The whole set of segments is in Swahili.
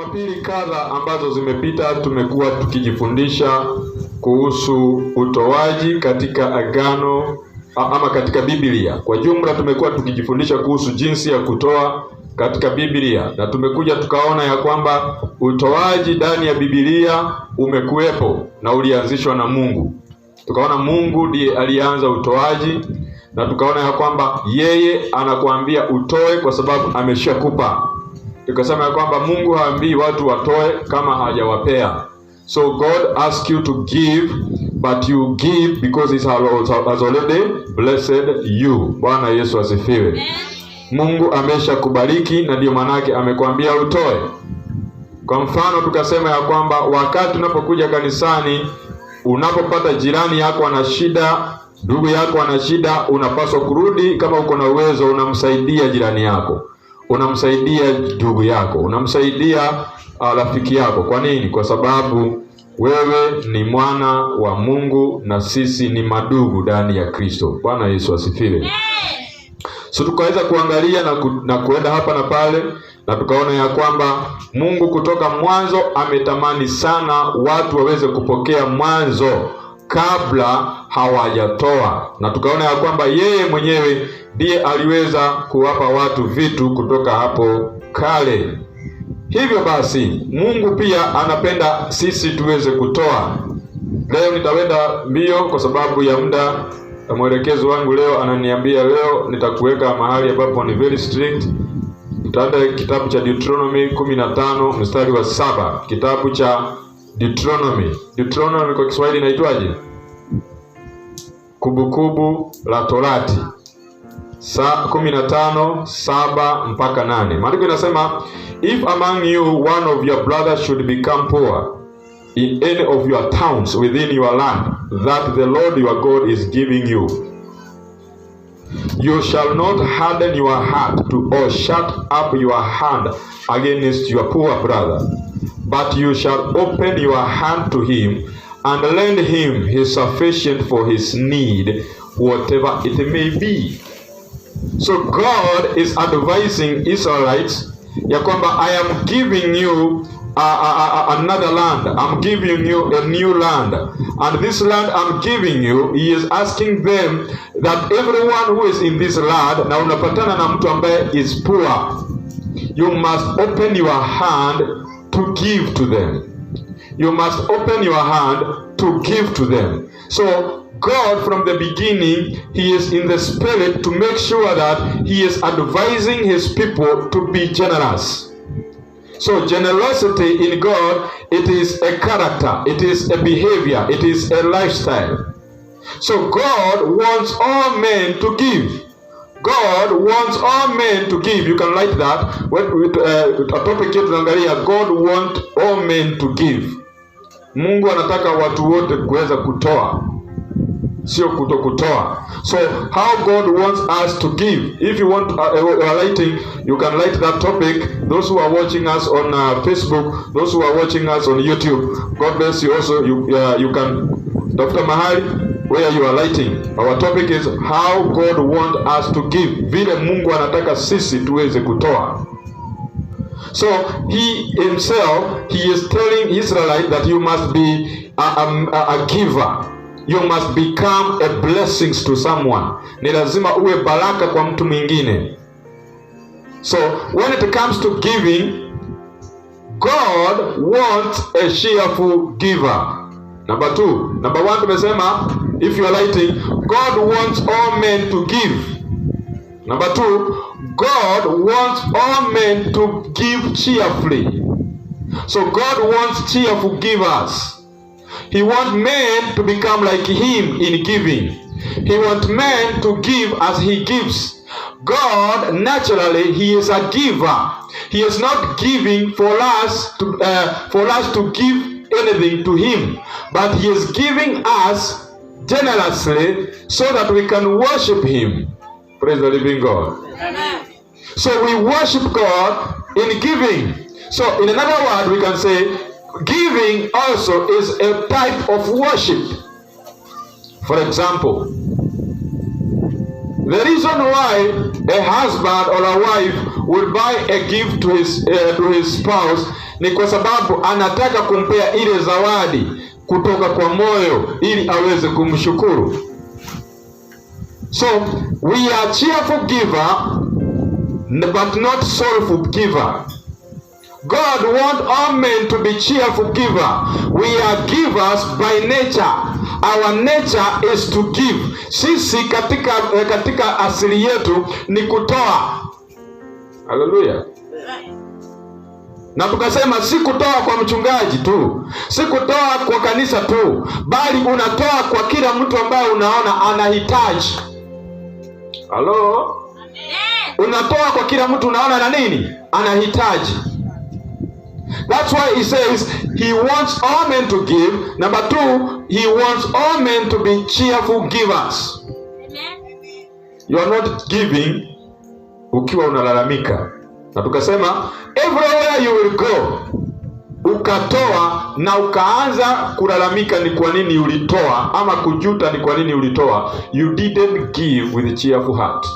Jumapili kadha ambazo zimepita tumekuwa tukijifundisha kuhusu utoaji katika agano ama katika Biblia. Kwa jumla tumekuwa tukijifundisha kuhusu jinsi ya kutoa katika Biblia, na tumekuja tukaona ya kwamba utoaji ndani ya Biblia umekuwepo na ulianzishwa na Mungu. Tukaona Mungu ndiye alianza utoaji, na tukaona ya kwamba yeye anakuambia utoe kwa sababu ameshakupa. Tukasema ya kwamba Mungu haambii watu watoe kama hajawapea. So God asks you to give, but you give because He has already blessed you. Bwana Yesu asifiwe. Mungu amesha kubariki, na ndio manake amekwambia utoe. Kwa mfano tukasema ya kwamba wakati unapokuja kanisani, unapopata jirani yako ana shida, ndugu yako ana shida, unapaswa kurudi, kama uko na uwezo unamsaidia jirani yako, unamsaidia ndugu yako, unamsaidia rafiki yako. Kwa nini? Kwa sababu wewe ni mwana wa Mungu na sisi ni madugu ndani ya Kristo. Bwana Yesu asifiwe. So tukaweza kuangalia na kuenda hapa na pale, na tukaona ya kwamba Mungu kutoka mwanzo ametamani sana watu waweze kupokea mwanzo kabla hawajatoa, na tukaona ya kwamba yeye mwenyewe ndiye aliweza kuwapa watu vitu kutoka hapo kale. Hivyo basi Mungu pia anapenda sisi tuweze kutoa. Leo nitawenda mbio kwa sababu ya muda. Mwelekezo wangu leo ananiambia leo nitakuweka mahali ambapo ni very strict. Tutaenda kitabu cha Deuteronomy 15 mstari wa 7. Kitabu cha Deuteronomy. Deuteronomy kwa Kiswahili inaitwaje? Kumbukumbu la Torati. 15:7 mpaka 8. Maandiko inasema, if among you one of your brothers should become poor in any of your towns within your land that the Lord your God is giving you, you shall not harden your heart or shut up your hand against your poor brother, but you shall open your hand to him and lend him his sufficient for his need, whatever it may be. So God is advising Israelites ya kwamba I am giving you another land. I'm giving you a new land, and this land I'm giving you, He is asking them that everyone who is in this land, na unapatana na mtu ambaye is poor, you must open your hand to give to them. You must open your hand to give to them. So God from the beginning, He is in the spirit to make sure that He is advising His people to be generous. So generosity in God, it is a character, it is a behavior, it is a lifestyle. So God wants all men to give. God wants all men to give. You can write that. A topic yetu tunaangalia, God wants all men to give. Mungu anataka watu wote kuweza kutoa, sio kutokutoa. So how God wants us to give. If you want writing, you can write that topic. Those who are watching us on Facebook, those who are watching us on YouTube, God bless you. Also you can Dr. Mahali where you are writing. Our topic is how God wants us to give. Vile Mungu anataka sisi tuweze kutoa. So He Himself, He is telling Israelites that you must be a giver. You must become a blessing to someone. Ni lazima uwe baraka kwa mtu mwingine. So when it comes to giving, God wants a cheerful giver. Number 1 tumesema, if you are writing, God wants all men to give. Number 2, God wants all men to give cheerfully. So God wants cheerful givers. He wants men to become like Him in giving. He wants men to give as He gives. God, naturally, He is a giver. He is not giving for us to give anything to Him, but He is giving us generously so that we can worship Him. Praise the living God. Amen. So we worship God in giving. So in another word, we can say giving also is a type of worship. For example, The reason why a husband or a wife will buy a gift to his spouse ni kwa sababu anataka kumpea ile zawadi kutoka kwa moyo ili aweze kumshukuru. So we are cheerful giver but not sorrowful giver. God wants all men to be cheerful giver. We are givers by nature. Our nature is to give. Sisi katika asili yetu ni kutoa. Hallelujah. Na tukasema si kutoa kwa mchungaji tu, si kutoa kwa kanisa tu, bali unatoa kwa kila mtu ambaye unaona anahitaji. Hello? Unatoa kwa kila mtu unaona na nini? Anahitaji. That's why he says he wants all men to give. Number 2, he wants all men to be cheerful givers. You are not giving ukiwa unalalamika. Na tukasema everywhere you will go, ukatoa na ukaanza kulalamika ni kwa nini ulitoa, ama kujuta ni kwa nini ulitoa, you didn't give with a cheerful heart.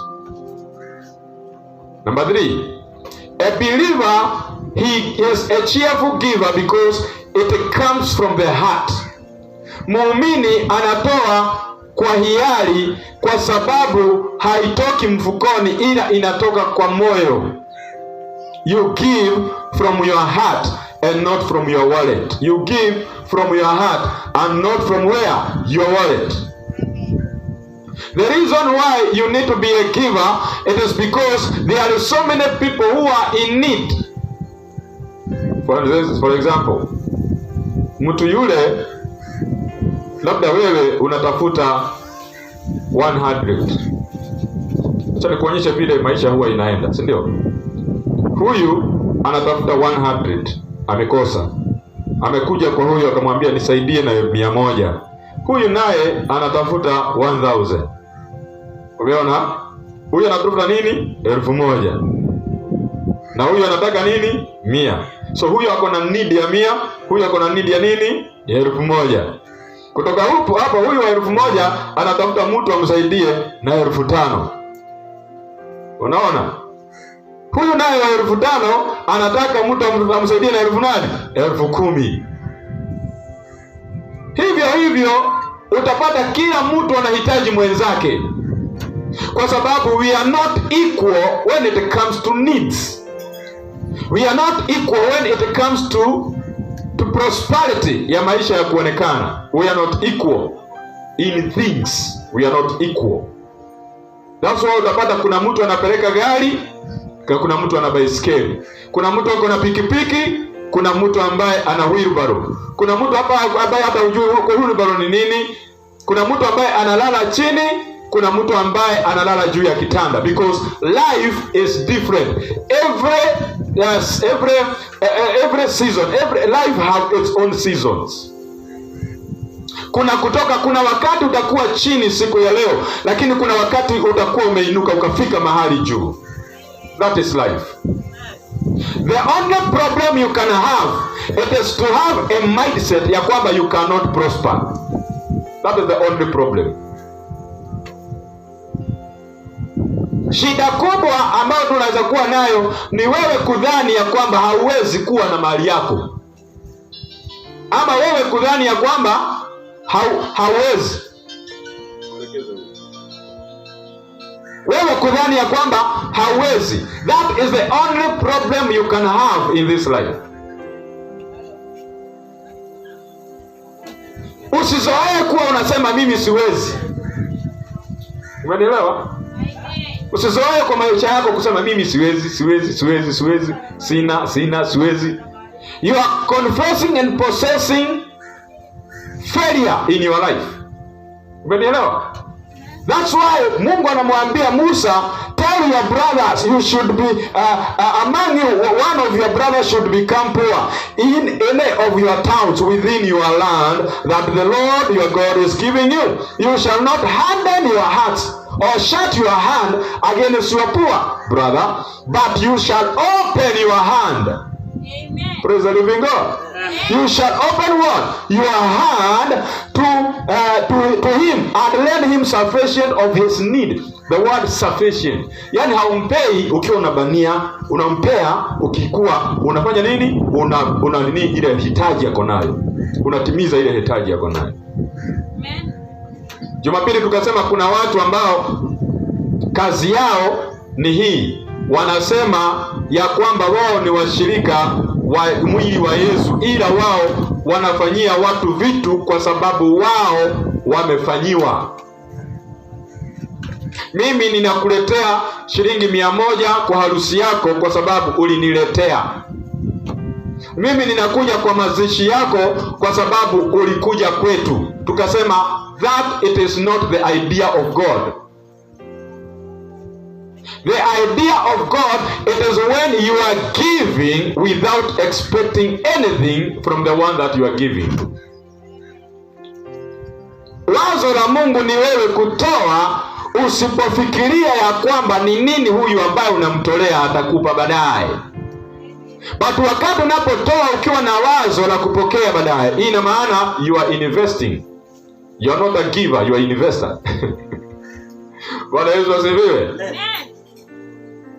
Number 3, a believer, he is a cheerful giver because it comes from the heart. Muumini anatoa kwa hiari kwa sababu haitoki mfukoni, ila inatoka kwa moyo. You give from your heart and not from your wallet. You give from your heart and not from where? Your wallet. The reason why you need to be a giver, it is because there are so many people who are in need. For example, mtu yule, labda wewe unatafuta 100. Acha nikuonyeshe vile maisha huwa inaenda, si ndio? Huyu anatafuta 100, amekosa. Amekuja kwa huyu akamwambia nisaidie na 100. Huyu naye anatafuta 1000. Umeona? Huyu anatafuta nini? 1000. Na huyu anataka nini? 100. So huyu ako na need ya 100, huyu ako na need ya nini? Ya 1000. Kutoka hapo huyu wa 1000 anatafuta mtu amsaidie na 5000. Unaona? Huyu naye wa 5000 anataka mtu amsaidie na 10,000. Hivyo utapata kila mtu anahitaji mwenzake, kwa sababu we are not equal when it comes to needs. We are not equal when it comes to prosperity ya maisha ya kuonekana. We are not equal in things. We are not equal. That's why utapata kuna mtu anapeleka gari, kuna mtu ana baiskeli, kuna mtu ako na pikipiki, kuna mtu ambaye ana wheelbarrow, kuna mtu hapa ambaye hata hujui wheelbarrow ni nini, kuna mtu ambaye analala chini, kuna mtu ambaye analala juu ya kitanda, because life is different. Every season, every life have its own seasons. Kuna wakati utakuwa chini siku ya leo, lakini kuna wakati utakuwa umeinuka ukafika mahali juu. That is life. The only problem you can have, it is to have a mindset ya kwamba you cannot prosper. That is the only problem. Shida kubwa ambayo tunaweza kuwa nayo ni wewe kudhani ya kwamba hauwezi kuwa na mali yako, ama wewe kudhani ya kwamba hauwezi. Wewe kudhani ya kwamba hauwezi. That is the only problem you can have in this life. Usizoee kuwa unasema mimi siwezi. Umenielewa? Usizoee kwa maisha yako kusema mimi siwezi, sina, siwezi. You are confessing and possessing failure in your life. Umenielewa? That's why Mungu anamwambia Musa, tell your brothers you should be among you, one of your brothers should become poor in any of your towns within your land that the Lord your God is giving you. You shall not harden your hearts or shut your hand against your poor brother, but you shall open your hand. Amen. Praise the living God. You shall open what? Your hand to him and lend him sufficient of his need. The word sufficient. Yani haumpei ukiwa unabania, unampea ukikuwa unafanya nini? Una nini ile hitaji yako nayo. Unatimiza ile hitaji yako nayo. Amen. Jumapili tukasema kuna watu ambao kazi yao ni hii. Wanasema ya kwamba wao ni washirika wa mwili wa Yesu, ila wao wanafanyia watu vitu kwa sababu wao wamefanyiwa. Mimi ninakuletea shilingi 100 kwa harusi yako kwa sababu uliniletea. Mimi ninakuja kwa mazishi yako kwa sababu ulikuja kwetu. Tukasema that it is not the idea of God. The idea of God, it is when you are giving without expecting anything from the one that you are giving. Wazo la Mungu ni wewe kutoa usipofikiria ya kwamba ni nini huyu ambaye unamtolea atakupa baadaye. But wakati unapotoa ukiwa na wazo la kupokea baadaye, ina maana you are investing. You are not a giver, you are investor. Bwana Yesu asifiwe.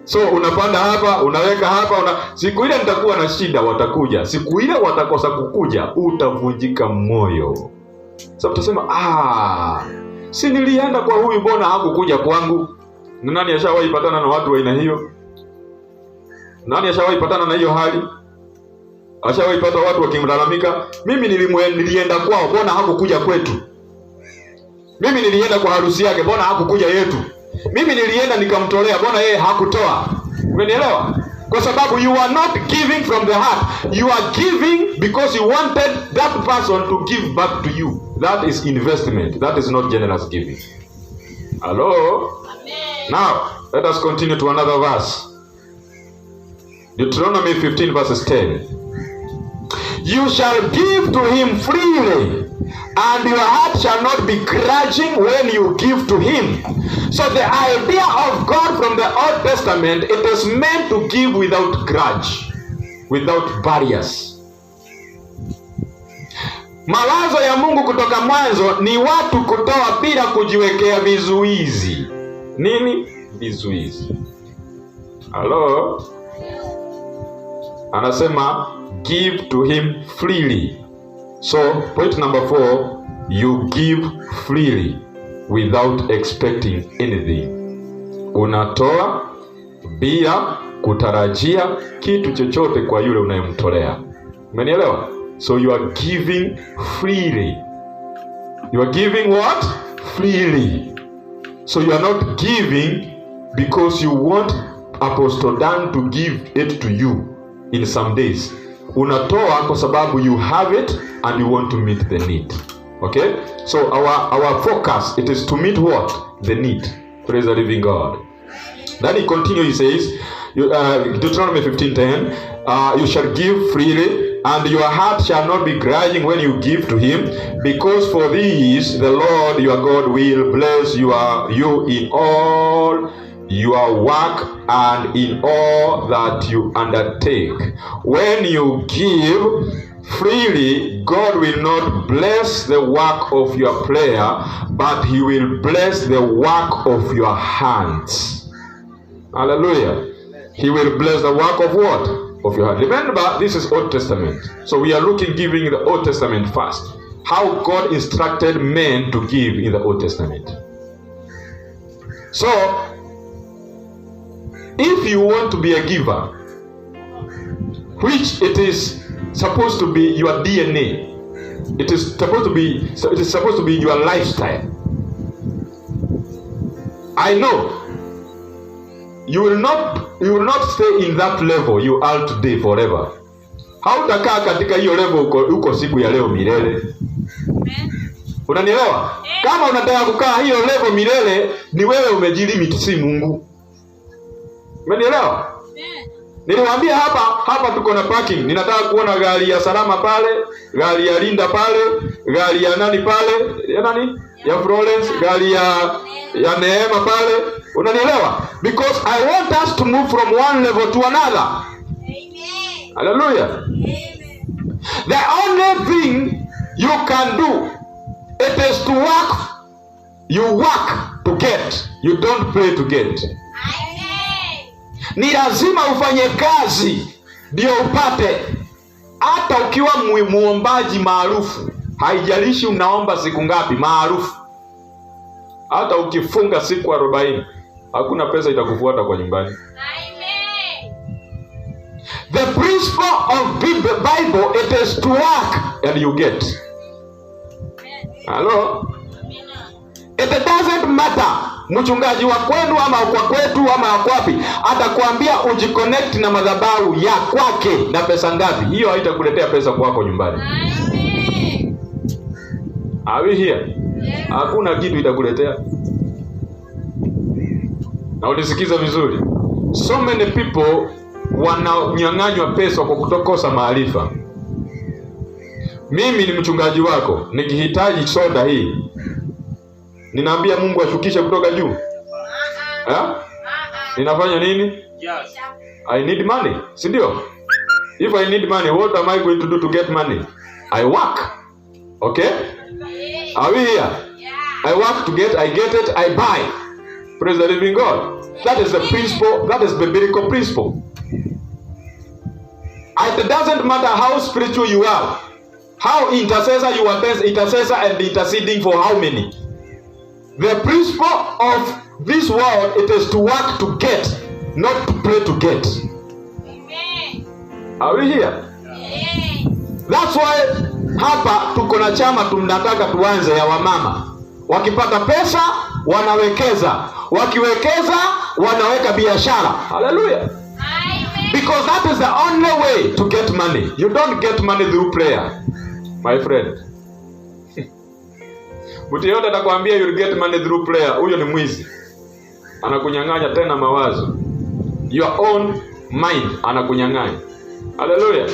So unapanda hapa, unaweka hapa, siku ile nitakuwa na shida, watakuja. Siku ile watakosa kukuja, utavunjika moyo. Sasa utasema, si nilienda kwa huyu, mbona hakukuja kwangu? Nani ashawahi patana na watu wa aina hiyo? Nani ashawahi patana na hiyo hali? Ashawahi pata watu wakimlalamika, mimi nilienda kwao, mbona hakukuja kwetu? Mimi nilienda kwa harusi yake, mbona hakukuja yetu? Mimi nilienda nikamtolea, mbona yeye hakutoa? Umenielewa? Kwa sababu you are not giving from the heart. You are giving because you wanted that person to give back to you. That is investment. That is not generous giving. Hello? Amen. Now, let us continue to another verse. Deuteronomy 15 verses 10. You shall give to him freely, and your heart shall not be grudging when you give to him. So the idea of God from the Old Testament, it is meant to give without grudge, without barriers. Mawazo ya Mungu kutoka mwanzo ni watu kutoa bila kujiwekea vizuizi. Nini? Vizuizi. Hello? Anasema give to him freely. So point number 4, you give freely without expecting anything. Unatoa bila kutarajia kitu chochote kwa yule unayemtolea. Umenielewa? So you are giving freely. You are giving what? Freely. So you are not giving because you want Apostle Dan to give it to you in some days. Unatoa kwa sababu you have it and you want to meet the need. Okay? So our focus, it is to meet what? The need. Praise the living God. Then he continues, he says, Deuteronomy 15:10, you shall give freely, and your heart shall not be grudging when you give to him, because for this the Lord your God will bless you in all your work and in all that you undertake. When you give freely, God will not bless the work of your prayer, but he will bless the work of your hands. Hallelujah. He will bless the work of what? Of your hand. Remember, this is Old Testament. So we are giving the Old Testament first. How God instructed men to give in the Old Testament. So, if you want to be a giver, which it is supposed to be your DNA, it is supposed to be your lifestyle. I know you will not stay in that level you are today forever. Hautakaa katika hiyo level uko siku ya leo milele. Unanielewa? Kama unataka kukaa hiyo level milele, ni wewe umejilimit, si Mungu. Umenielewa? Niliwaambia hapa tuko na parking. Ninataka kuona gari ya Salama pale, gari ya Linda pale, gari ya nani pale, ya nani? Ya Florence, gari ya Neema pale. Unanielewa? Because I want us to move from one level to another. Amen. Hallelujah. The only thing you can do, it is to work. You work to get. You don't pray to get. Ni lazima ufanye kazi ndio upate. Hata ukiwa muombaji maarufu, haijalishi unaomba siku ngapi, maarufu. Hata ukifunga siku 40, hakuna pesa itakufuata kwa nyumbani. The principle of the Bible, it is to work and you get. Hello? It doesn't matter mchungaji wa kwenu ama kwa kwetu ama wapi, atakwambia ujiconnect na madhabahu ya kwake na pesa ngapi. Hiyo haitakuletea pesa kwako nyumbani. Are we here? Hakuna kitu itakuletea. Na ulisikiza vizuri. So many people wananyang'anywa pesa kwa kutokosa maarifa. Mimi ni mchungaji wako, nikihitaji soda hii, ninaambia Mungu ashukishe kutoka juu? Ninafanya nini? Yes. I need money, si ndio? If I need money, what am I going to do to get money? I work. Okay? Are we here? I work to get, I get it, I buy. Praise the living God. That is the principle, that is the biblical principle. It doesn't matter how spiritual you are, how intercessor you are, intercessor and interceding for how many. The principle of this world, it is to work to get, not to pray to get. Amen. Are we here? Amen. That's why hapa tuko na chama tunataka tuanze ya wamama. Wakipata pesa wanawekeza, wakiwekeza wanaweka biashara. Hallelujah. Amen. Because that is the only way to get money. You don't get money through prayer, my friend. Mtu yote atakwambia you get money through prayer, huyo ni mwizi. Anakunyang'anya tena mawazo. Your own mind anakunyang'anya. Hallelujah.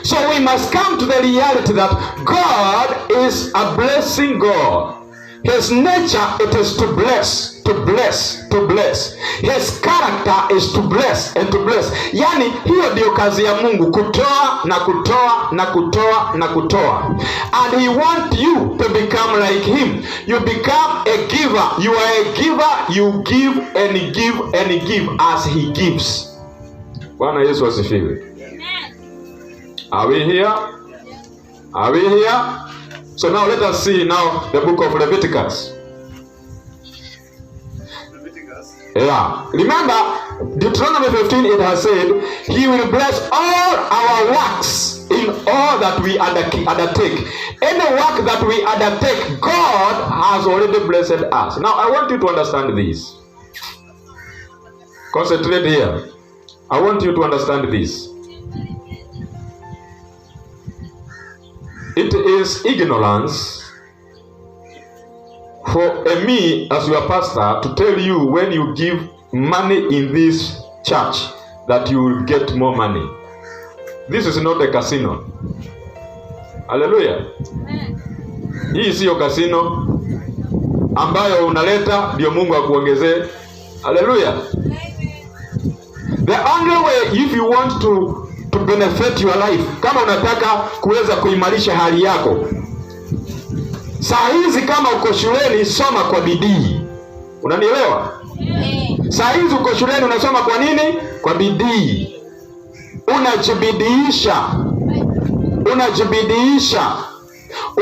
So we must come to the reality that God is a blessing God. His nature, it is to bless, to bless, to bless. His character is to bless and to bless. Yani hiyo ndio kazi ya Mungu, kutoa na kutoa na kutoa na kutoa. And he wants you to become like him. You become a giver. You are a giver. You give and give and give as he gives. Bwana Yesu asifiwe. Are we here? Are we here? So now let us see now the book of Leviticus. Yeah. Remember, Deuteronomy 15, it has said, he will bless all our works in all that we undertake. Any work that we undertake, God has already blessed us. Now, I want you to understand this. Concentrate here. I want you to understand this. It is ignorance for me as your pastor to tell you when you give money in this church that you will get more money. This is not a casino. Hallelujah. Hii siyo casino ambayo unaleta ndio Mungu akuongezee. Hallelujah. The only way, if you want to benefit your life, kama unataka kuweza kuimarisha hali yako, saa hizi kama uko shuleni, soma kwa bidii. Unanielewa? Saa hizi uko shuleni unasoma kwa nini? Kwa bidii. Unajibidiisha.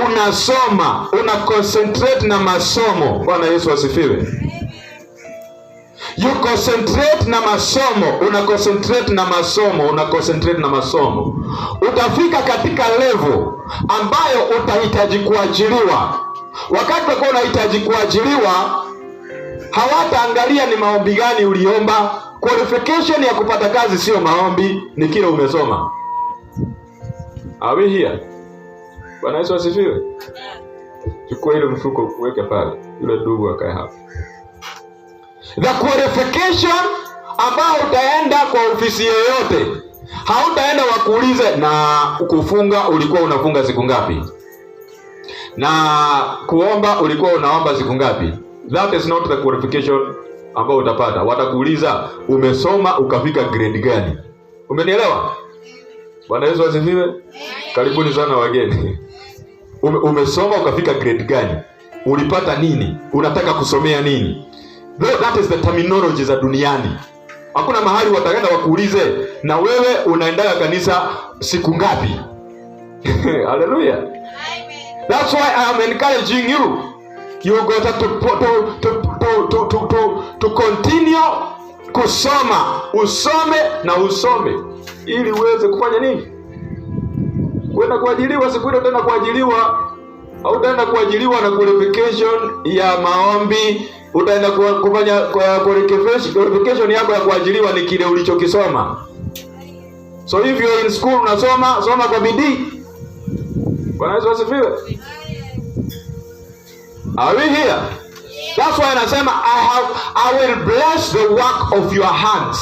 Unasoma, una concentrate na masomo. Bwana Yesu asifiwe. You concentrate na masomo, una concentrate na masomo. Utafika katika level ambayo utahitaji kuajiriwa. Wakati wako unahitaji kuajiriwa, hawataangalia ni maombi gani uliomba. Qualification ya kupata kazi sio maombi, ni kile umesoma. Are we here? Bwana Yesu asifiwe. Chukua ile mfuko uweke pale. Yule ndugu akae hapo. The qualification ambao utaenda kwa ofisi yoyote, hautaenda wakuulize na kufunga ulikuwa unafunga siku ngapi, na kuomba ulikuwa unaomba siku ngapi. That is not the qualification ambao utapata. Watakuuliza umesoma ukafika grade gani. Umenielewa? Bwana Yesu asifiwe. Karibuni sana wageni. Umesoma ukafika grade gani? Ulipata nini? Unataka kusomea nini? That is the terminology za duniani. Hakuna mahali wataenda wakuulize na wewe unaendaga kanisa siku ngapi? Hallelujah. That's why I am encouraging you. You got to continue kusoma, usome na usome ili uweze kufanya nini? Kwenda kuajiliwa. Siku ile utaenda kuajiliwa au utaenda kuajiliwa na qualification ya maombi, utaenda kufanya qualification yako ya kuajiliwa ni kile ulichokisoma. So if you are in school soma kwa bidii. Bwana Yesu asifiwe. Are we here? That's why anasema I will bless the work of your hands.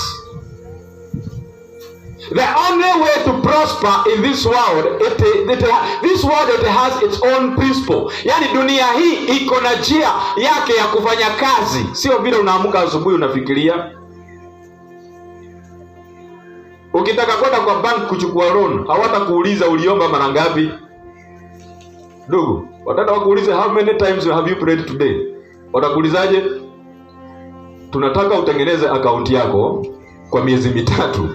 The only way to prosper in this world, this world it has its own principle. Yani dunia hii iko na njia yake ya kufanya kazi. Sio vile unaamka asubuhi unafikiria. Ukitaka kwenda kwa bank kuchukua loan, hawatakuuliza uliomba mara ngapi. Ndugu, wataka wakuulize how many times have you prayed today? Watakuulizaje? Tunataka utengeneze account yako kwa miezi 3.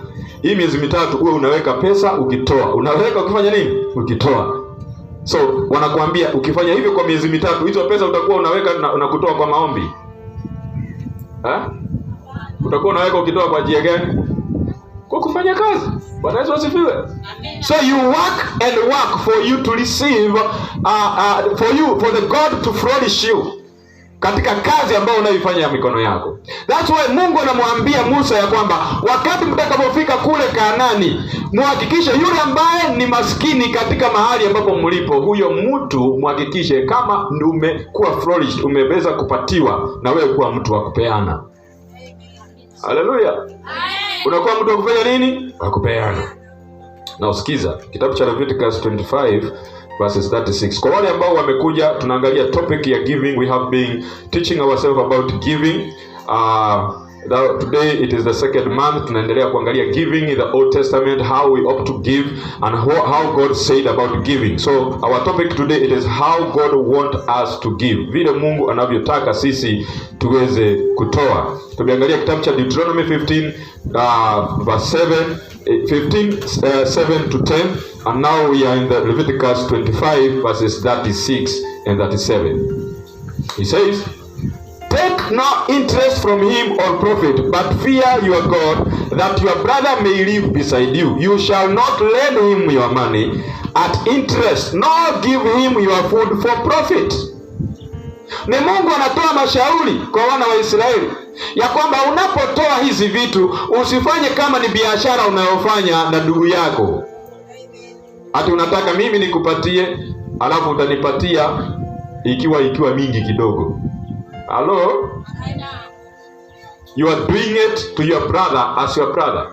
Hii miezi 3 uwe unaweka pesa ukitoa. Unaweka ukifanya nini? Ukitoa. So wanakuambia ukifanya hivyo kwa miezi 3, hizo pesa utakuwa unaweka na kutoa kwa maombi. Utakuwa unaweka ukitoa kwa njia gani? Kwa kufanya kazi. Bwana Yesu asifiwe. So you work and work for you to receive for the God to flourish you katika kazi ambayo unaifanya ya mikono yako. That's why Mungu anamwambia Musa ya kwamba wakati mtakapofika kule Kanaani, muhakikishe yule ambaye ni maskini katika mahali ambapo mlipo, huyo mtu muhakikishe kama umekuwa flourished, umeweza kupatiwa na wewe kuwa mtu wa kupeana. Haleluya. Unakuwa mtu wa kufanya nini? Wa kupeana. Na usikiza kitabu cha Leviticus 25 verses 36. Kwa wale ambao wamekuja, tunaangalia topic ya giving. We have been teaching ourselves about giving. Today it is the second month. Tunaendelea kuangalia giving in the Old Testament, how we ought to give and how God said about giving. So our topic today it is how God wants us to give. Vile Mungu anavyotaka sisi tuweze kutoa. Tumeangalia kitabu cha Deuteronomy 15 verse 7 to 10, and now we are in the Leviticus 25 verses 36 and 37. He says, "Take no interest from him or profit, but fear your God, that your brother may live beside you. You shall not lend him your money at interest, nor give him your food for profit." Ni Mungu anatoa mashauri kwa wana wa Israeli ya kwamba unapotoa hizi vitu usifanye kama ni biashara unayofanya na ndugu yako. Ati unataka mimi nikupatie alafu utanipatia ikiwa mingi kidogo. Hello? You are doing it to your brother as your brother.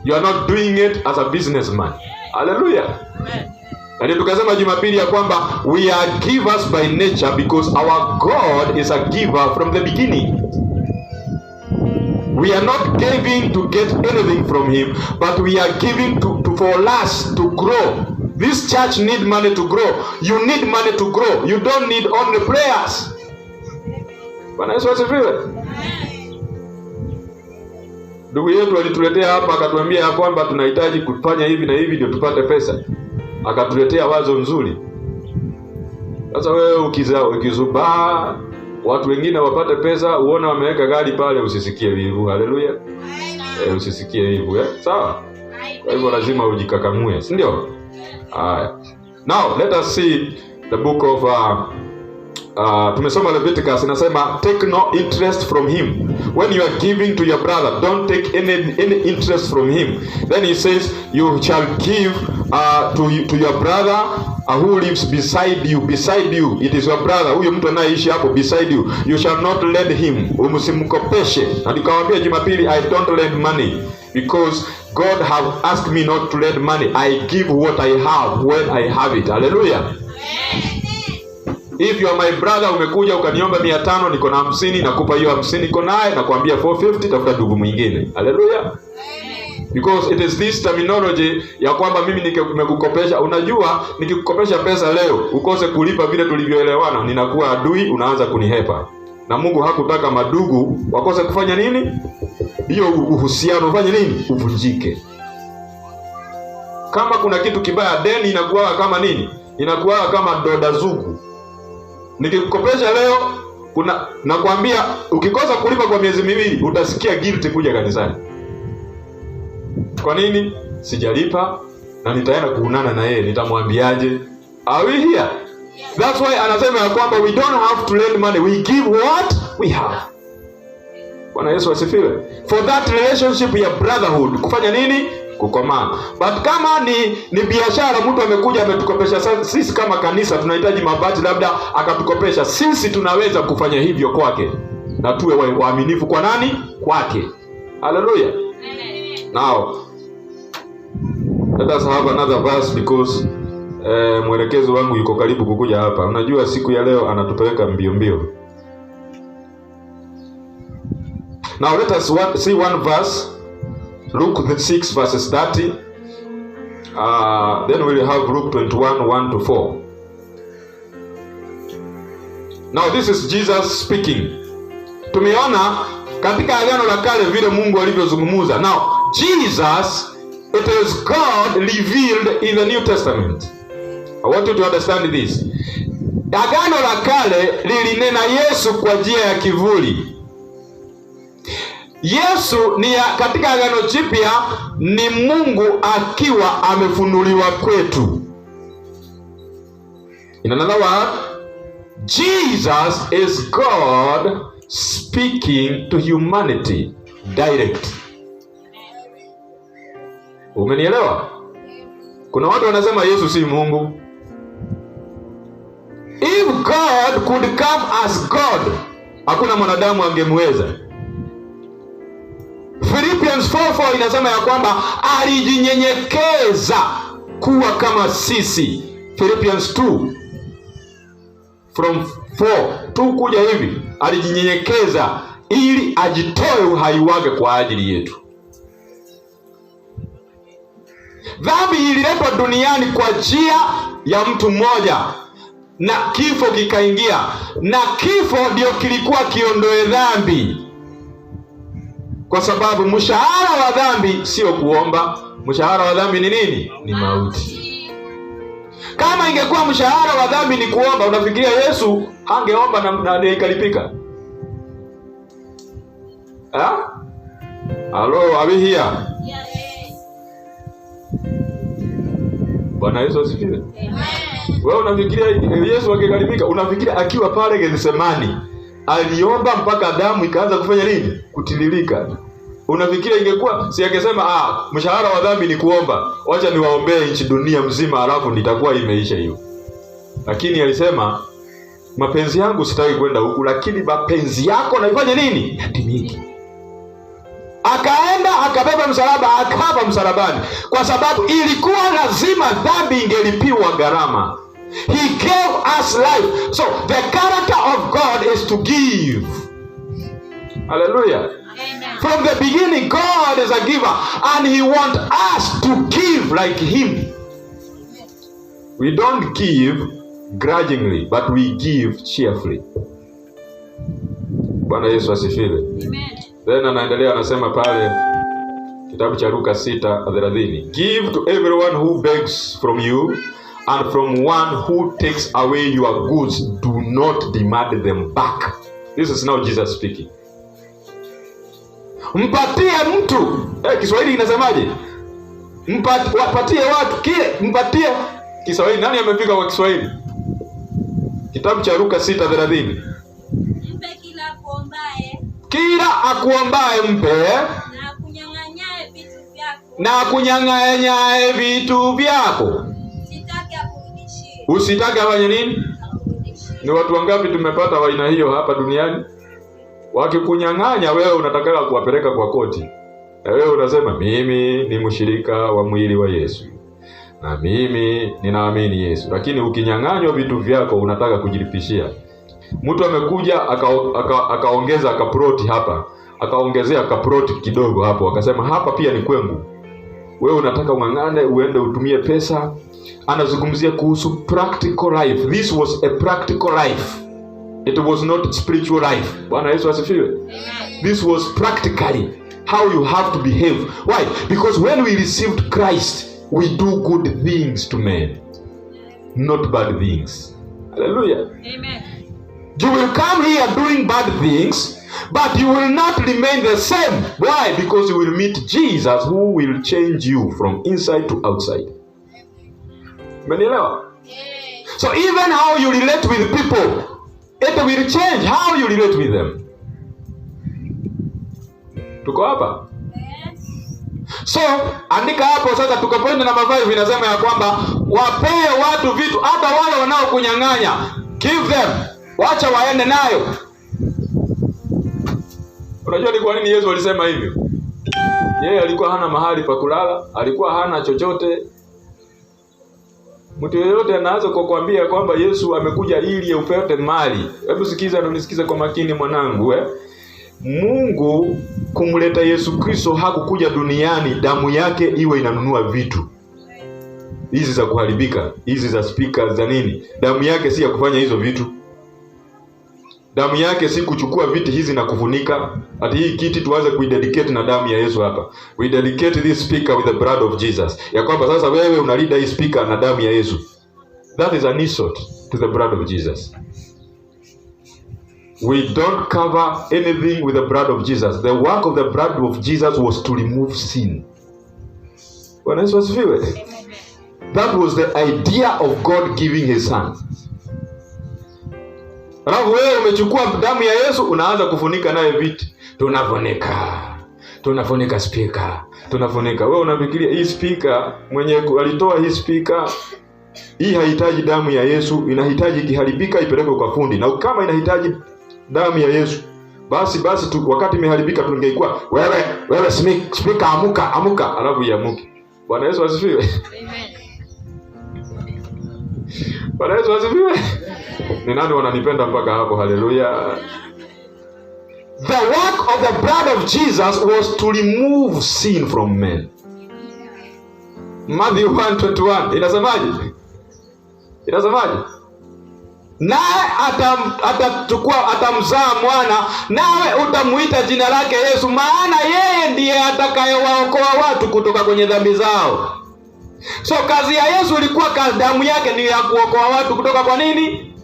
You are not doing it as a businessman. Hallelujah. Na tukasema Jumapili ya kwamba we are givers by nature because our God is a giver from the beginning. We are not giving to get anything from him, but we are giving for us to grow. This church need money to grow. You need money to grow. You don't need only prayers. Bwana Yesu asifiwe. Ndugu yetu alituletea hapa akatuambia ya kwamba tunahitaji kufanya hivi na hivi ndio tupate pesa. Akatuletea wazo nzuri. Sasa wewe ukizubaa watu wengine wapate pesa, uone wameweka gari pale, usisikie wivu. Haleluya. Usisikie wivu, sawa? Kwa hivyo lazima ujikakamue, si ndio? Now let us see the book of tumesoma Leviticus, inasema take no interest from him. When you are giving to your brother, don't take any interest from him. Then he says you shall give to your brother who lives beside you. Beside you, it is your brother. Huyo mtu anayeishi hapo beside you. You shall not lend him. Usimkopeshe. Na nikamwambia Jumapili, I don't lend money because God have asked me not to lend money. I give what I have when I have it. Hallelujah. If you are my brother, umekuja ukaniomba 500, niko na 50, nakupa hiyo 50 niko naye, nakwambia 450, tafuta ndugu mwingine. Haleluya. Because it is this terminology ya kwamba mimi nimekukopesha. Unajua nikikukopesha pesa leo ukose kulipa vile tulivyoelewana, ninakuwa adui, unaanza kunihepa. Na Mungu hakutaka madugu wakose kufanya nini? Hiyo uhusiano ufanye nini? Uvunjike. Kama kuna kitu kibaya, deni inakuwa kama nini? Inakuwa kama doda zugu. Nikikukopesha leo, nakwambia ukikosa kulipa kwa miezi miwili utasikia guilty kuja kanisani. Kwa nini? Sijalipa na nitaenda kuunana na yeye, nitamwambiaje? Are we here? That's why anasema ya kwamba we don't have to lend money, we give what we have. Bwana Yesu asifiwe. For that relationship ya brotherhood kufanya nini? Kukomaa. But kama ni biashara, mtu amekuja ametukopesha, sisi kama kanisa tunahitaji mabati, labda akatukopesha, sisi tunaweza kufanya hivyo kwake na tuwe waaminifu kwa nani? Kwake. Hallelujah. Now let us have another verse because mwelekezo wangu yuko karibu kukuja hapa. Unajua siku ya leo anatupeleka mbio mbio. Now let us see one verse. Luke 6 verses 30. Then we will have Luke 21 1-4. Now this is Jesus speaking. Tumeona katika Agano la Kale vile Mungu alivyozungumza. Now Jesus, it is God revealed in the New Testament. I want you to understand this. Agano la Kale lilinena Yesu kwa njia ya kivuli. Yesu katika Agano Jipya ni Mungu akiwa amefunuliwa kwetu. In another word, Jesus is God speaking to humanity direct. Umenielewa? Kuna watu wanasema Yesu si Mungu. If God could come as God, hakuna mwanadamu angemweza. Philippians 4:4 inasema ya kwamba alijinyenyekeza kuwa kama sisi. Philippians 2 from 4 kuja hivi, alijinyenyekeza ili ajitoe uhai wake kwa ajili yetu. Dhambi ililetwa duniani kwa njia ya mtu mmoja na kifo kikaingia, na kifo ndio kilikuwa kiondoe dhambi. Kwa sababu mshahara wa dhambi sio kuomba. Mshahara wa dhambi ni nini? Ni mauti. Kama ingekuwa mshahara wa dhambi ni kuomba, unafikiria Yesu hangeomba na ikalipika? Hello, are we here? Yes. Bwana Yesu asifiwe. Amen. Wewe unafikiria Yesu angekalipika? Unafikiria akiwa pale Getsemani aliomba mpaka damu ikaanza kufanya nini? Kutililika. Unafikiria ingekuwa si angesema mshahara wa dhambi ni kuomba, wacha niwaombee nchi dunia mzima alafu nitakuwa imeisha hiyo. Lakini alisema mapenzi yangu sitaki kwenda huku, lakini mapenzi yako naifanye nini? Yatimike. Akaenda akabeba msalaba, akaba msalabani, kwa sababu ilikuwa lazima dhambi ingelipiwa gharama. He gave us life. So the character of God is to give. Hallelujah. Amen. From the beginning, God is a giver, and He wants us to give like Him. We don't give grudgingly, but we give cheerfully. Bwana Yesu asifiwe. Amen. Then anaendelea anasema pale kitabu cha Luka 6:30, give to everyone who begs from you, and from one who takes away your goods, do not demand them back. This is now Jesus speaking. Mpatie mtu, Kiswahili inasemaje? Wapatie watu kile, mpatie. Kiswahili nani amefika kwa Kiswahili? Kitabu cha Luka 6:30. Mpe kila akuombaye. Kila akuombaye mpe, Na akunyang'anyaye vitu vyako. Na akunyang'anyaye vitu vyako. Sitaki akurudishie. Usitaki afanye nini? Akurudishie. Ni watu wangapi tumepata wa aina hiyo hapa duniani? Wakikunyang'anya wewe unataka kuwapeleka kwa koti. Na wewe unasema mimi ni mshirika wa mwili wa Yesu, na mimi ninaamini Yesu. Lakini ukinyang'anywa vitu vyako unataka kujilipishia. Mtu amekuja akaongeza akaproti hapa, akaongezea akaproti kidogo hapo, akasema hapa pia ni kwangu. wewe unataka ung'ang'ane uende utumie pesa. Anazungumzia kuhusu practical life. This was a practical life. It was not spiritual life. Bwana Yesu asifiwe. This was practically how you have to behave. Why? Because when we received Christ, we do good things to men, not bad things. Hallelujah. Amen. You will come here doing bad things, but you will not remain the same. Why? Because you will meet Jesus, who will change you from inside to outside. Umenielewa? So even how you relate with people, it will change how you relate with them. Tuko hapa? So andika hapo sasa. Tuko point number 5, inasema ya kwamba wapee watu vitu, hata wale wanaokunyang'anya. Give them, wacha waende nayo. Unajua ni kwa nini Yesu alisema hivyo? Yeye alikuwa hana mahali pa kulala, alikuwa hana chochote. Mtu yeyote anaanza kukwambia kwamba Yesu amekuja ili upate mali. Hebu sikiza na unisikize kwa makini mwanangu, Mungu kumleta Yesu Kristo hakukuja duniani damu yake iwe inanunua vitu hizi za kuharibika, hizi za speakers za nini. Damu yake si ya kufanya hizo vitu. Damu yake si kuchukua viti hizi na kufunika. Ati hii kiti tuanze kuidedicate na damu ya Yesu hapa. We dedicate this speaker with the blood of Jesus. Ya kwamba sasa wewe unalida hii speaker na damu ya Yesu. That is an insult to the blood of Jesus. We don't cover anything with the blood of Jesus. The work of the blood of Jesus was to remove sin. Bwana Yesu asifiwe. That was the idea of God giving his son. Alafu wewe umechukua damu ya Yesu unaanza kufunika naye viti. Tunafunika speaker. Wewe unafikiria hii speaker mwenye alitoa hii speaker hii haihitaji damu ya Yesu, inahitaji kiharibika ipelekwe kwa fundi. Na kama inahitaji damu ya Yesu, basi tu wakati imeharibika tungeikuwa wewe speaker amuka alafu iamuke. Bwana Yesu asifiwe. Amen. Bwana Yesu asifiwe. Ni nani wananipenda mpaka hapo? Haleluya. The work of the blood of Jesus was to remove sin from men. Matthew 1:21 inasemaje? Naye atamzaa mwana, nawe utamuita jina lake Yesu, maana yeye ndiye atakayewaokoa watu kutoka kwenye dhambi zao. So kazi ya Yesu ilikuwa, damu yake ni ya kuokoa watu kutoka kwa nini?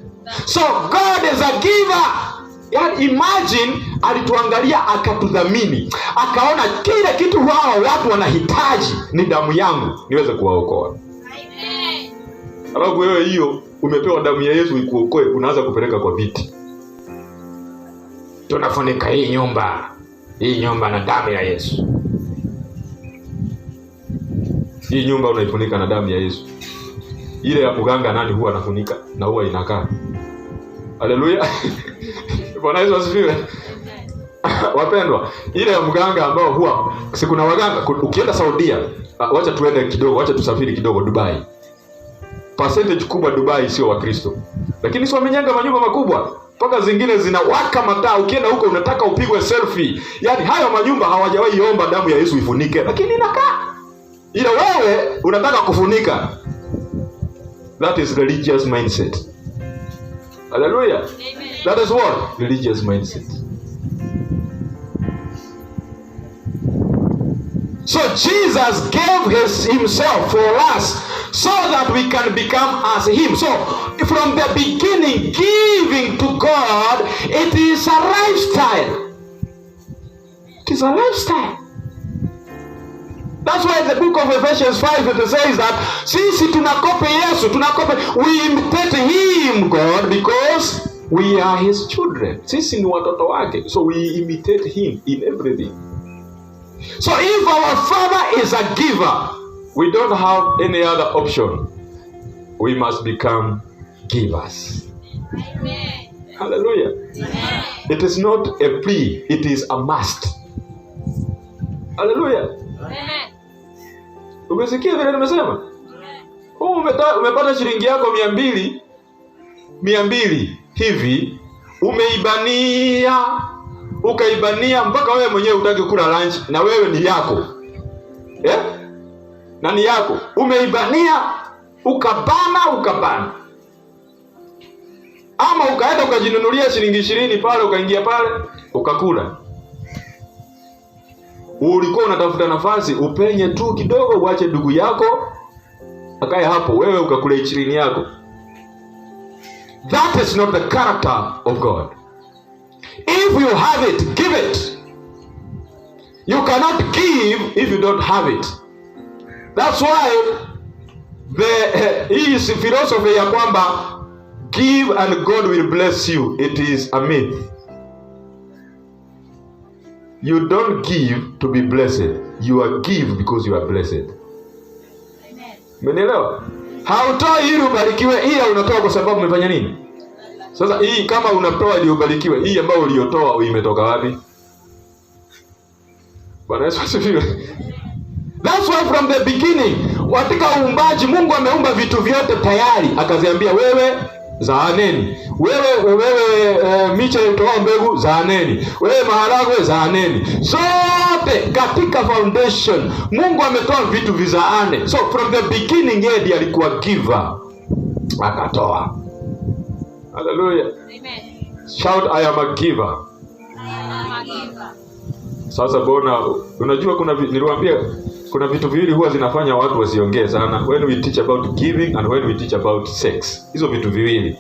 So God is a giver. Yani imagine, alituangalia akatudhamini, akaona kile kitu wao watu wanahitaji ni damu yangu niweze kuwaokoa. Amen. Alafu wewe hiyo umepewa damu ya Yesu ikuokoe, unaanza kupeleka kwa viti. Tunafunika hii nyumba na damu ya Yesu. Hii nyumba unaifunika na damu ya Yesu. Ile ya mganga nani huwa anafunika na huwa inakaa. Haleluya. Bwana Yesu asifiwe. Wapendwa, ile ya mganga ambao huwa kuna waganga ukienda Saudia, wacha tuende kidogo, wacha tusafiri kidogo Dubai. Percentage kubwa Dubai sio Wakristo. Lakini sio wamenyanga manyumba makubwa. Mpaka zingine zinawaka mataa, ukienda huko unataka upigwe selfie. Yaani hayo manyumba hawajawahi omba damu ya Yesu ifunike, lakini inakaa. Ila wewe unataka kufunika. That is religious mindset. Hallelujah. Amen. That is what? Religious mindset. So Jesus gave himself for us so that we can become as him. So from the beginning, giving to God, it is a lifestyle. It is a lifestyle. That's why the book of Ephesians 5 it says that sisi tunakope Yesu, we imitate him, God, because we are his children. Sisi ni watoto wake, so we imitate him in everything. So if our Father is a giver, we don't have any other option. We must become givers. Amen. Hallelujah. Amen. It is not a plea, it is a must. Hallelujah. Amen. Umesikia vile nimesema? Umepata shilingi yako 200 hivi, ukaibania mpaka wewe mwenyewe utaki kula lunch na wewe ni yako. na ni yako, umeibania, ukabana, ama ukaenda ukajinunulia shilingi 20 pale, ukaingia pale ukakula. Ulikuwa unatafuta nafasi upenye tu kidogo, uache ndugu yako akae hapo, wewe ukakula 20 yako. That is not the character of God. If you have it, give it. You cannot give if you don't have it. That's why hii is philosophy ya kwamba give and God will bless you. It is a myth. You don't give to be blessed. You are give because you are blessed. Umenielewa? Hautoi ili ubarikiwe, ila unatoa kwa sababu umefanya nini? Sasa hii kama unatoa ili ubarikiwe, hii ambayo uliotoa imetoka wapi? Bwana Yesu asifiwe. That's why from the beginning, katika uumbaji Mungu ameumba vitu vyote tayari, akaziambia wewe zaaneni, wewe miche itoa mbegu zaaneni, wewe maharagwe zaaneni. Zote katika foundation Mungu ametoa vitu vizaane. So from the beginning yeye ndiye alikuwa giver, akatoa. Hallelujah. Amen. Shout, I am a giver. I am a giver. Sasa bona, unajua niliwaambia kuna vitu viwili huwa zinafanya watu wasiongee sana. When we teach about giving and when we teach about sex. Hizo vitu viwili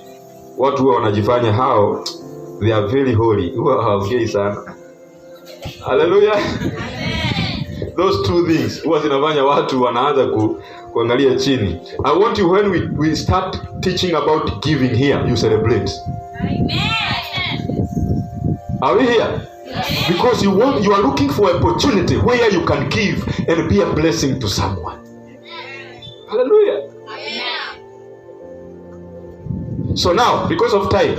watu huwa wanajifanya hao they are very holy, huwa hawaongei sana. Hallelujah. Amen. Those two things huwa zinafanya watu wanaanza kuangalia chini. I want you, when we start teaching about giving here, you celebrate. Amen. Are we here? Yes. Because you are looking for opportunity where you can give and be a blessing to someone. Hallelujah. Amen. So now, because of time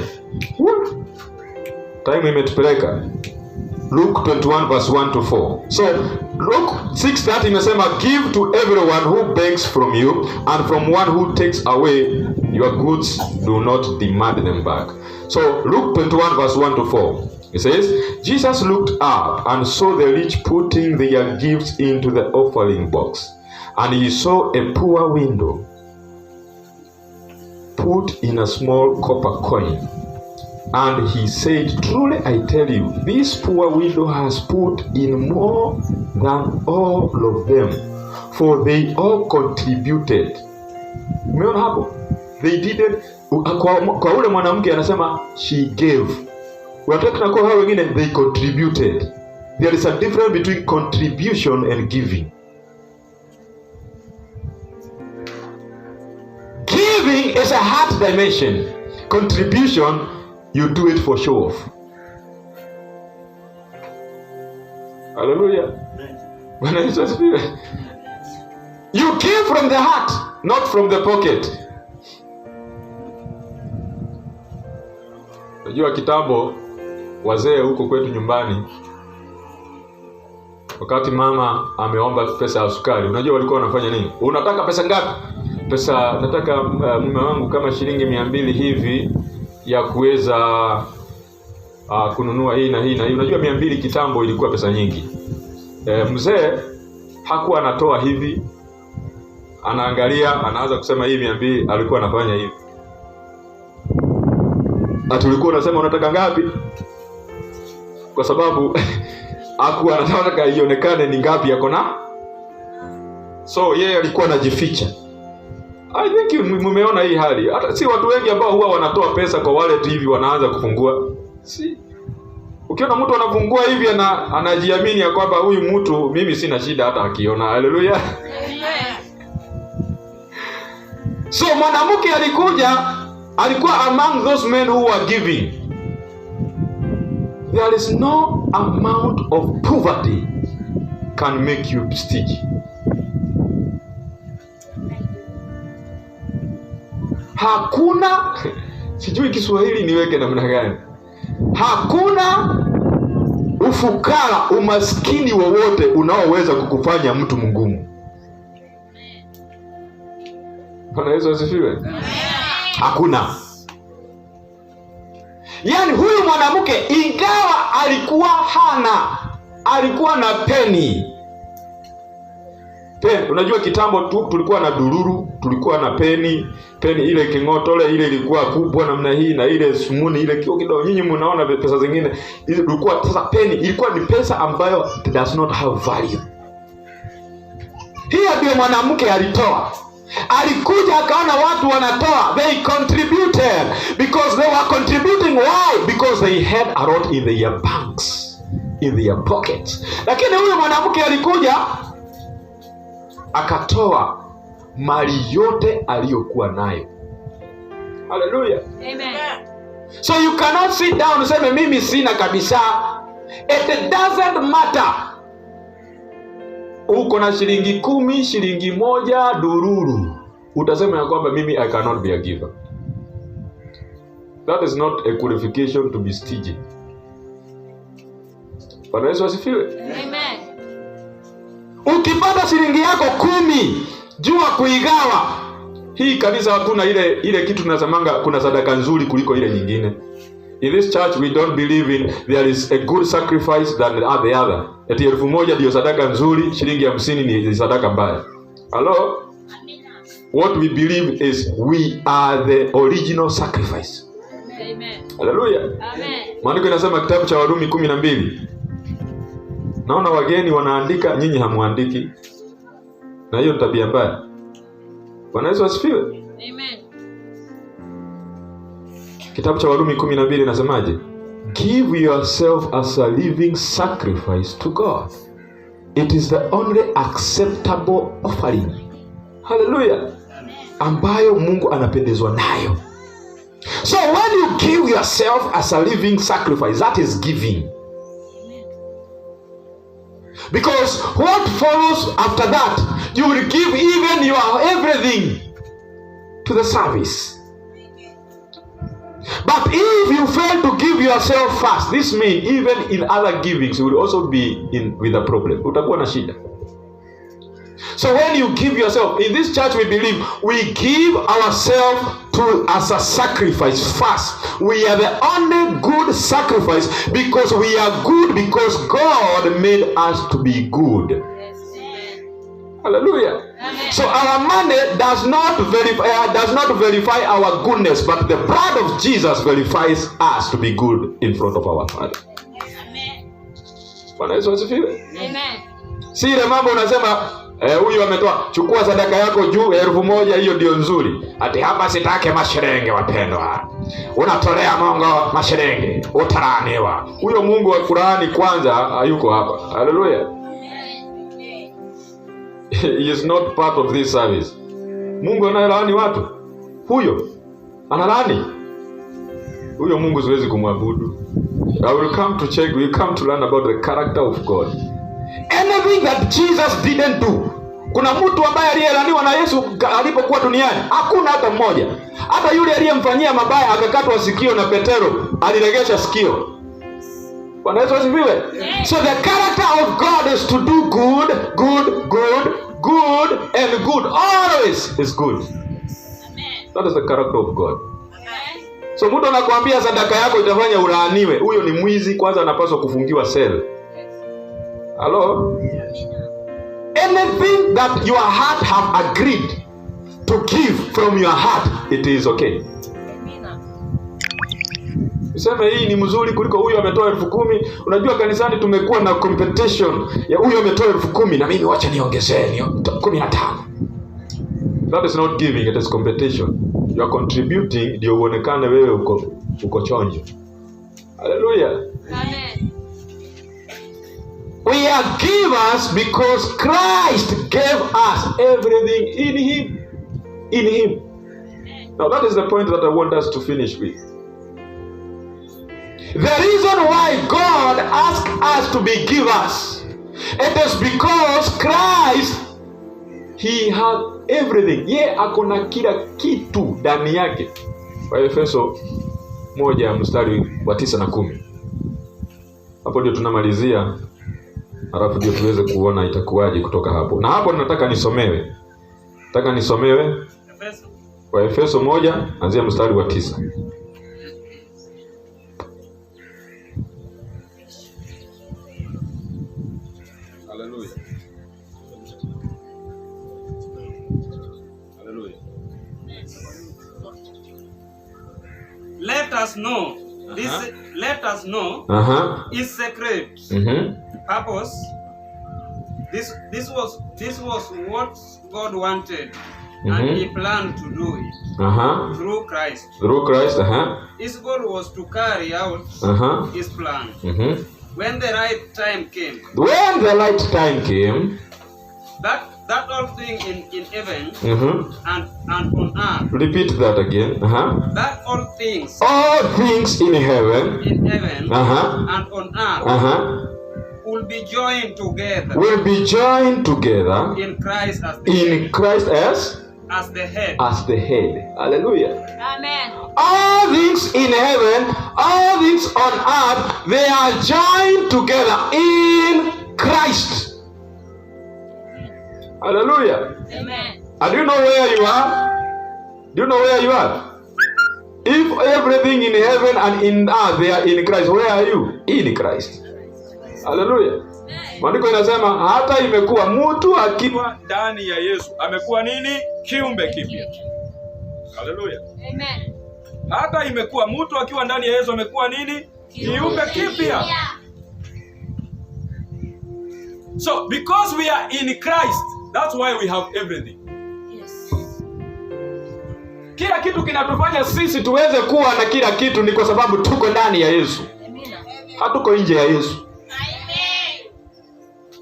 imetupeleka Luke 21 verse 1 to 4. So Luke 6:30 imesema, give to everyone who begs from you, and from one who takes away your goods do not demand them back. So Luke 21 verse 1 to 4. It says, Jesus looked up and saw the rich putting their gifts into the offering box. And he saw a poor widow put in a small copper coin. And he said, truly I tell you, this poor widow has put in more than all of them, for they all contributed. Umeona hapo? They didn't. Kwa ule mwanamke anasema she gave. Wataka kwa hao wengine they contributed. There is a difference between contribution and giving. Giving is a heart dimension. Contribution, you do it for show off. Hallelujah. Bwana Yesu asifiwe. You give from the heart, not from the pocket. Unajua kitambo wazee huko kwetu nyumbani, wakati mama ameomba pesa ya sukari, unajua walikuwa wanafanya nini? Unataka pesa ngapi? Pesa nataka mume wangu kama shilingi 200 hivi ya kuweza kununua hii na hii na hii. Unajua 200 kitambo ilikuwa pesa nyingi. Mzee hakuwa anatoa hivi, anaangalia, anaanza kusema hii 200, alikuwa anafanya hivi. Tulikuwa unasema unataka ngapi? Kwa sababu hakuwa anataka ionekane ni ngapi yako na. So yeye alikuwa anajificha. I think mumeona hii hali. Hata si watu wengi ambao huwa wanatoa pesa kwa wallet hivi wanaanza kufungua. Si. Ukiona mtu anafungua hivi anajiamini ya kwamba huyu mtu mimi sina shida hata akiona. Hallelujah. So mwanamke alikuwa among those men who were giving. There is no amount of poverty can make you stingy. Hakuna, sijui Kiswahili niweke namna gani. Hakuna ufukara, umaskini wowote unaoweza kukufanya mtu mgumu. Bwana Yesu asifiwe. Hakuna. Yaani huyu mwanamke ingawa alikuwa na peni, Peni, unajua kitambo tu tulikuwa na dururu, tulikuwa na peni ile king'otole ile ilikuwa kubwa namna hii, na ile sumuni ile kidogo. Nyinyi mnaona pesa zingine ilikuwa, sasa peni ilikuwa ni pesa ambayo does not have value. Hiyo ndio mwanamke alitoa. Alikuja akaona watu wanatoa, they contributed because they were contributing. Why? Because they had a lot in their banks, in their pockets. Lakini huyo mwanamke alikuja akatoa mali yote aliyokuwa nayo. Hallelujah. Amen. So you cannot sit down useme mimi sina kabisa. It doesn't matter. Uko na shilingi 10, shilingi 1 dururu, utasema ya kwamba mimi I cannot be a giver. That is not a qualification to be stingy. Bwana Yesu asifiwe. Amen. Ukipata shilingi yako 10, jua kuigawa. Hii kanisa hatuna ile kitu tunasemanga kuna sadaka nzuri kuliko ile nyingine. In this church we don't believe in there is a good sacrifice than the other. Eti 1000 ndio sadaka nzuri, shilingi 50 ni sadaka mbaya. Hello? What we believe is we are the original sacrifice. Amen. Hallelujah. Amen. Maandiko inasema kitabu cha Warumi 12. Naona wageni wanaandika, nyinyi hamuandiki. Na hiyo ni tabia mbaya. Bwana Yesu asifiwe. Amen. Kitabu cha Warumi 12 inasemaje? Give yourself as a living sacrifice to God. It is the only acceptable offering. Hallelujah. Ambayo Mungu anapendezwa nayo. So when you give yourself as a living sacrifice, that is giving. Because what follows after that, you will give even your everything to the service. But if you fail to give yourself first, this means even in other givings you will also be with a problem. Utakuwa na shida. So when you give yourself, in this church we believe we give ourselves as a sacrifice first. We are the only good sacrifice because we are good because God made us to be good. Hallelujah. Amen. So our money does not verify our goodness, but the blood of Jesus verifies us to be good in front of our Father. Amen. Bwana Yesu asifiwe. Amen. Si ile mambo unasema huyu ametoa, chukua sadaka yako juu 1000, hiyo ndio nzuri. Ati hapa sitake masherenge wapendwa. Unatolea Mungu masherenge, utalaaniwa. Huyo Mungu wa Qur'ani kwanza hayuko hapa. Hallelujah. He is not part of this service. Mungu anayelaani watu, huyo analaani. Huyo Mungu siwezi kumwabudu. I will come to check, we come to learn about the character of God. Anything that Jesus didn't do. Kuna mtu ambaye aliyelaaniwa na Yesu alipokuwa duniani? Hakuna hata mmoja. Hata yule aliyemfanyia mabaya akakatwa sikio na Petero aliregesha sikio. Bwana Yesu asifiwe. So the character of God is to do good, and good. Always is good. Amen. That is the character of God. Amen. So mtu anakuambia sadaka yako itafanya ulaaniwe, huyo ni mwizi, kwanza anapaswa kufungiwa cell. Hello? Anything that your heart have agreed to give from your heart, it is okay. Useme hii ni mzuri kuliko huyo ametoa 10,000. Unajua kanisani tumekuwa na competition ya huyo ametoa 10,000 na mimi wacha niongezee 15. That is not giving, it is competition. You are contributing ndio uonekane wewe uko chonjo. Hallelujah. Amen. We are givers because Christ gave us everything in him. In him. Now that is the point that I want us to finish with. The reason why God asked us to be givers, it is because Christ, he had everything. Ye akona kila kitu ndani yake. Waefeso 1 mstari wa 9 na 10. Hapo ndio tunamalizia. Halafu ndio tuweze kuona itakuwaje kutoka hapo. Na hapo nataka nisomewe. Waefeso 1 anzia mstari wa 9. us know his secret purpose. This was what God wanted, and He planned to do it through Christ. Through Christ. His goal was to carry out His plan. When the right time came. When the right time came. That all thing in heaven and on earth. Repeat that again. That all things in heaven and on earth will be joined together. Will be joined together in Christ as the head. In Christ as the head. As the head. Hallelujah. Amen. All things in heaven, all things on earth, they are joined together in Christ. Hallelujah. Amen. And do you know where you are? Do you know where you are? If everything in heaven and in earth they are in Christ, where are you? In Christ. Hallelujah. Maandiko inasema hata imekuwa mtu akiwa ndani ya Yesu amekuwa nini? Kiumbe kipya. Hallelujah. Amen. Hata imekuwa mtu akiwa ndani ya Yesu amekuwa nini? Kiumbe kipya. So because we are in Christ, that's why we have everything. Yes. Kila kitu kinatufanya sisi tuweze kuwa na kila kitu ni kwa sababu tuko ndani ya Yesu. Hatuko nje ya Yesu.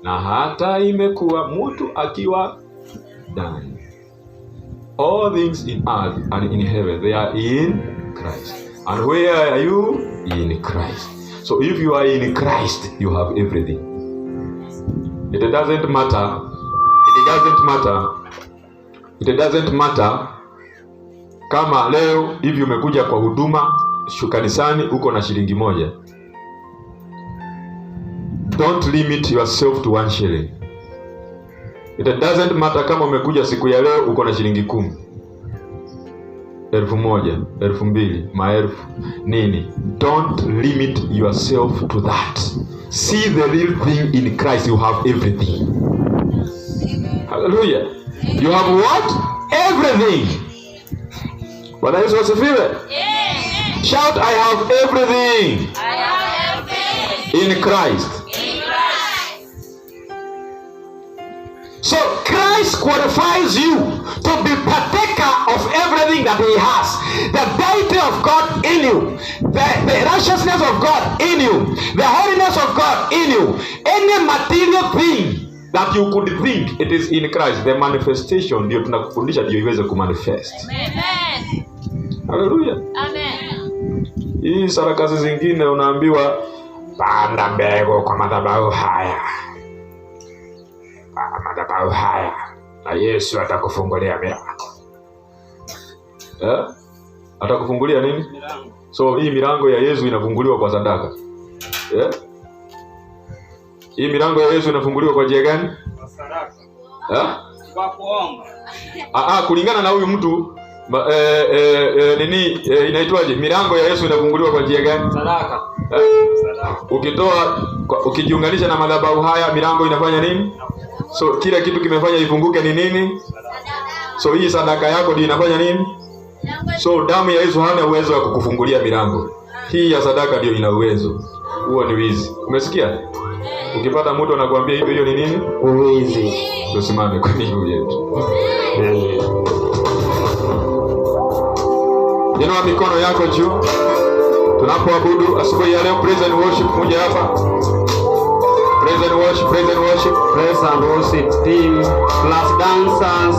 Na hata imekuwa mtu akiwa ndani. All things in earth and in heaven, they are in Christ. And where are you? In Christ. So if you are in Christ, you have everything. It doesn't matter. It doesn't matter kama leo hivi umekuja kwa huduma kanisani uko na shilingi moja. Don't limit yourself to 1 shilling. It doesn't matter kama umekuja siku ya leo uko na shilingi 10. 1,000, 2,000, maelfu nini. Don't limit yourself to that. See the real thing in Christ. You have everything. Hallelujah. You have what? Everything. Bwana Yesu asifiwe. Shout, I have everything. I have everything in Christ. So Christ qualifies you to be partaker of everything that He has. The deity of God in you, the righteousness of God in you, the holiness of God in you. Any material thing that you could think, it is in Christ. The manifestation ndio tunakufundisha ndio iweze kumanifest. Amen. Hallelujah. Amen. Hii sarakasi zingine unaambiwa panda mbegu kwa madhabahu haya. Madhabahu haya na Yesu atakufungulia milango. Atakufungulia nini? Milango. So hii milango ya Yesu inafunguliwa kwa sadaka. Hii milango ya Yesu inafunguliwa kwa njia gani? Kwa sadaka. Kwa kuomba. Kulingana na huyu mtu inaitwaje? Milango ya Yesu inafunguliwa kwa njia gani? Sadaka. Ukijiunganisha na madhabahu haya milango inafanya nini? So kila kitu kimefanya ifunguke ni nini? So hii sadaka yako ndio inafanya nini? So damu ya Yesu hana uwezo wa kukufungulia milango. Hii ya sadaka ndio ina uwezo. Huo ni wizi. Umesikia? Ukipata mtu anakuambia hiyo ni nini? Uwizi. Tusimame kwa miguu yetu. Inua mikono yako juu. Tunapoabudu asubuhi ya leo, praise and worship kuja hapa. Praise and worship, praise and worship. Praise and worship team plus dancers.